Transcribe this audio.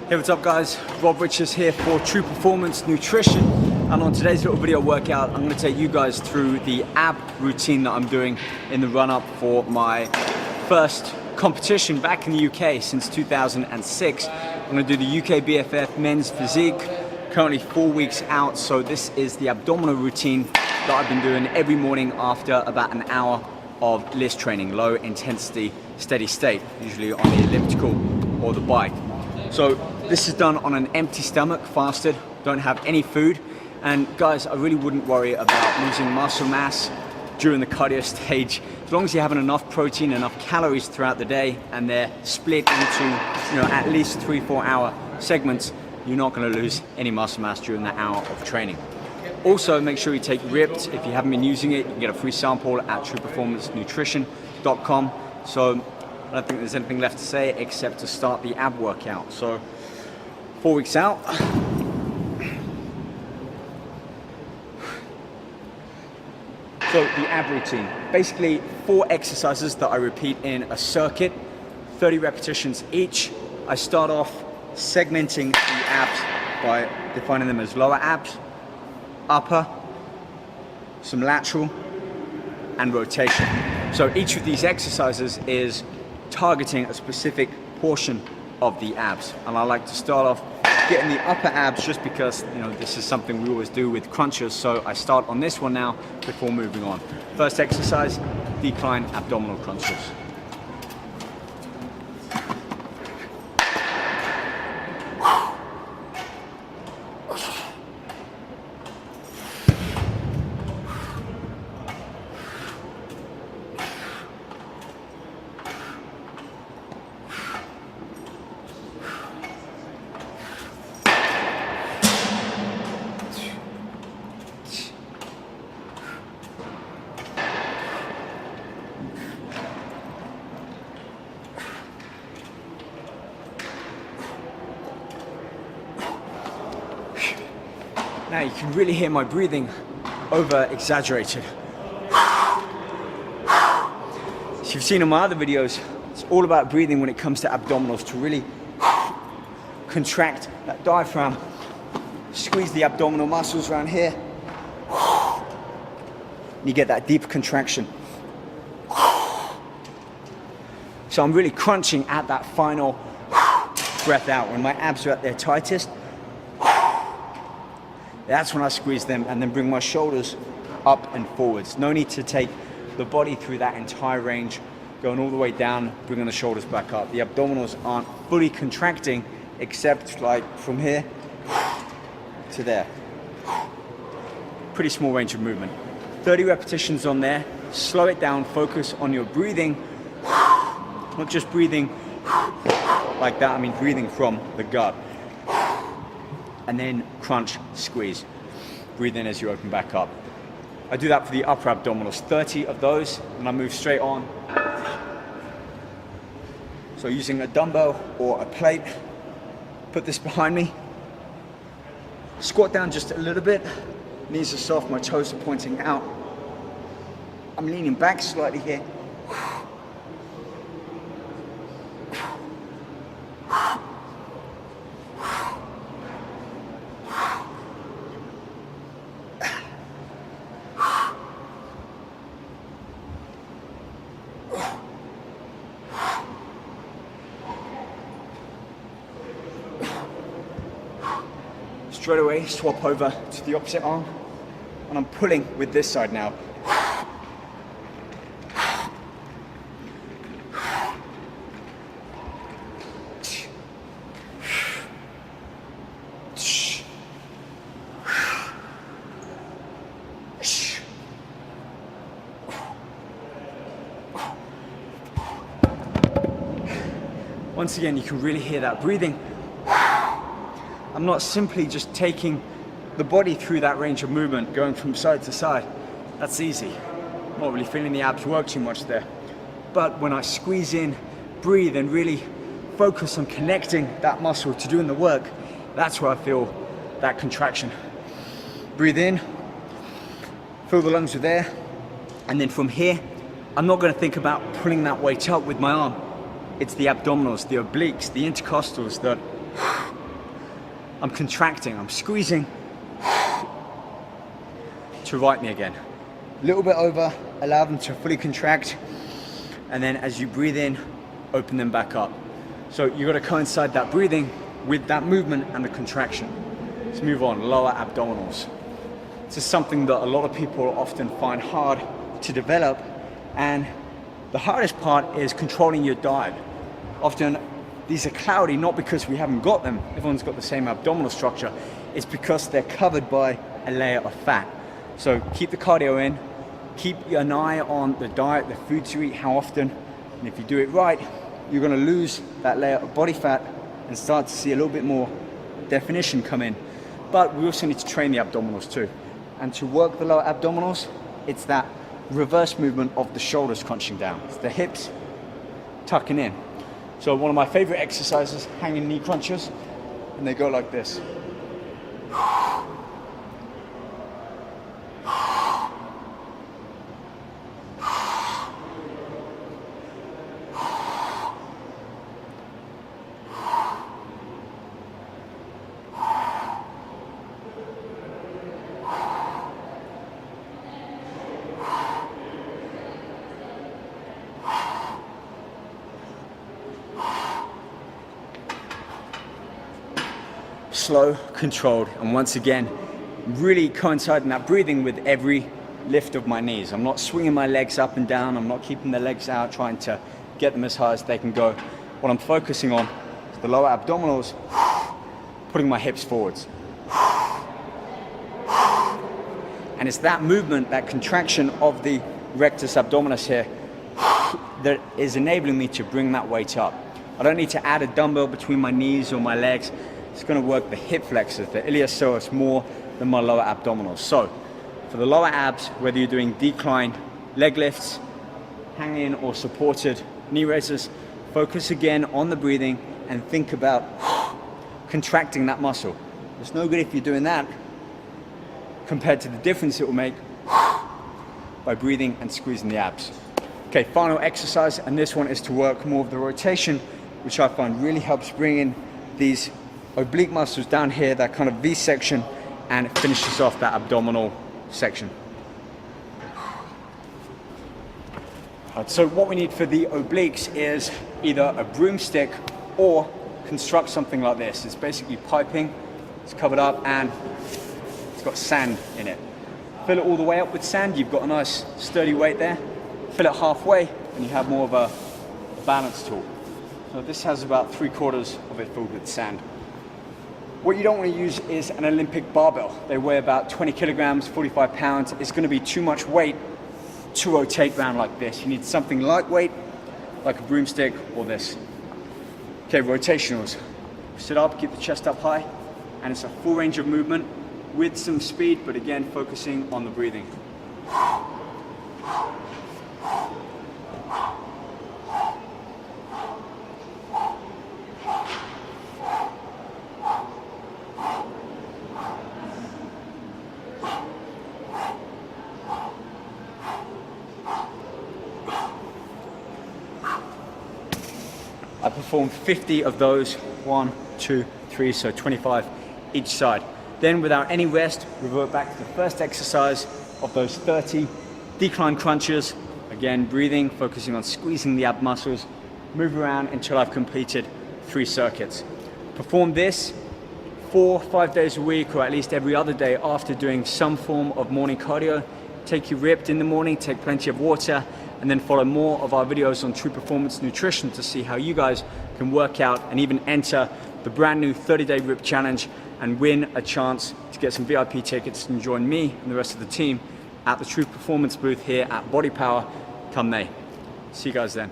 Hey, what's up guys? Rob Richards here for True Performance Nutrition, and on today's little video workout I'm going to take you guys through the ab routine that I'm doing in the run-up for my first competition back in the UK since 2006. I'm going to do the UK BFF Men's Physique, currently 4 weeks out, so this is the abdominal routine that I've been doing every morning after about an hour of list training, low intensity, steady state, usually on the elliptical or the bike. So this is done on an empty stomach, fasted, don't have any food. And guys, I really wouldn't worry about losing muscle mass during the cardio stage. As long as you're having enough protein, enough calories throughout the day, and they're split into at least 3-4 hour segments, you're not going to lose any muscle mass during that hour of training. Also, make sure you take Ripped. If you haven't been using it, you can get a free sample at trueperformancenutrition.com. So I don't think there's anything left to say except to start the ab workout. So 4 weeks out. So the ab routine, basically 4 exercises that I repeat in a circuit, 30 repetitions each. I start off segmenting the abs by defining them as lower abs, upper, some lateral, and rotation. So each of these exercises is targeting a specific portion of the abs, and I like to start off getting the upper abs just because this is something we always do with crunches, so I start on this one now before moving on. First exercise, decline abdominal crunches. Now you can really hear my breathing over exaggerated. As you've seen in my other videos, it's all about breathing when it comes to abdominals, to really contract that diaphragm, squeeze the abdominal muscles around here. You get that deep contraction. So I'm really crunching at that final breath out. When my abs are at their tightest, that's when I squeeze them and then bring my shoulders up and forwards. No need to take the body through that entire range, going all the way down, bringing the shoulders back up. The abdominals aren't fully contracting except like from here to there. Pretty small range of movement. 30 repetitions on there. Slow it down, focus on your breathing. Not just breathing like that, I mean breathing from the gut. And then crunch, squeeze. Breathe in as you open back up. I do that for the upper abdominals, 30 of those, and I move straight on. So using a dumbbell or a plate, put this behind me. Squat down just a little bit. Knees are soft, my toes are pointing out. I'm leaning back slightly here. Straight away, swap over to the opposite arm, and I'm pulling with this side now. Once again, you can really hear that breathing. I'm not simply just taking the body through that range of movement, going from side to side. That's easy. I'm not really feeling the abs work too much there. But when I squeeze in, breathe, and really focus on connecting that muscle to doing the work, that's where I feel that contraction. Breathe in, fill the lungs with air, and then from here, I'm not going to think about pulling that weight up with my arm. It's the abdominals, the obliques, the intercostals that I'm contracting, I'm squeezing to right knee again. A little bit over, allow them to fully contract, and then as you breathe in, open them back up. So you got to coincide that breathing with that movement and the contraction. Let's move on, lower abdominals. This is something that a lot of people often find hard to develop, and the hardest part is controlling your diet. Often these are cloudy, not because we haven't got them, everyone's got the same abdominal structure, it's because they're covered by a layer of fat. So keep the cardio in, keep an eye on the diet, the foods you eat, how often, and if you do it right, you're gonna lose that layer of body fat and start to see a little bit more definition come in. But we also need to train the abdominals too. And to work the lower abdominals, it's that reverse movement of the shoulders crunching down. It's the hips tucking in. So one of my favorite exercises, hanging knee crunches, and they go like this. Slow, controlled, and once again, really coinciding that breathing with every lift of my knees. I'm not swinging my legs up and down, I'm not keeping the legs out, trying to get them as high as they can go. What I'm focusing on is the lower abdominals, putting my hips forwards. And it's that movement, that contraction of the rectus abdominis here, that is enabling me to bring that weight up. I don't need to add a dumbbell between my knees or my legs. It's going to work the hip flexors, the iliopsoas, more than my lower abdominals. So for the lower abs, whether you're doing decline leg lifts, hanging or supported knee raises, focus again on the breathing and think about contracting that muscle. It's no good if you're doing that compared to the difference it will make by breathing and squeezing the abs. Okay, final exercise, and this one is to work more of the rotation, which I find really helps bring in these oblique muscles down here, that kind of V section, and it finishes off that abdominal section. Right, so what we need for the obliques is either a broomstick or construct something like this. It's basically piping, it's covered up, and it's got sand in it. Fill it all the way up with sand, you've got a nice sturdy weight there. Fill it halfway, and you have more of a balance tool. So this has about 3/4 of it filled with sand. What you don't want to use is an Olympic barbell. They weigh about 20 kilograms, 45 pounds. It's going to be too much weight to rotate around like this. You need something lightweight, like a broomstick or this. Okay, rotationals. Sit up, keep the chest up high, and it's a full range of movement with some speed, but again, focusing on the breathing. I performed 50 of those, 1, 2, 3, so 25 each side. Then without any rest, revert back to the first exercise of those 30 decline crunches. Again, breathing, focusing on squeezing the ab muscles, move around until I've completed 3 circuits. Perform this 4 or 5 days a week, or at least every other day after doing some form of morning cardio. Take your ripped in the morning, take plenty of water, and then follow more of our videos on True Performance Nutrition to see how you guys can work out and even enter the brand new 30-day RIP challenge and win a chance to get some VIP tickets and join me and the rest of the team at the True Performance booth here at Body Power come May. See you guys then.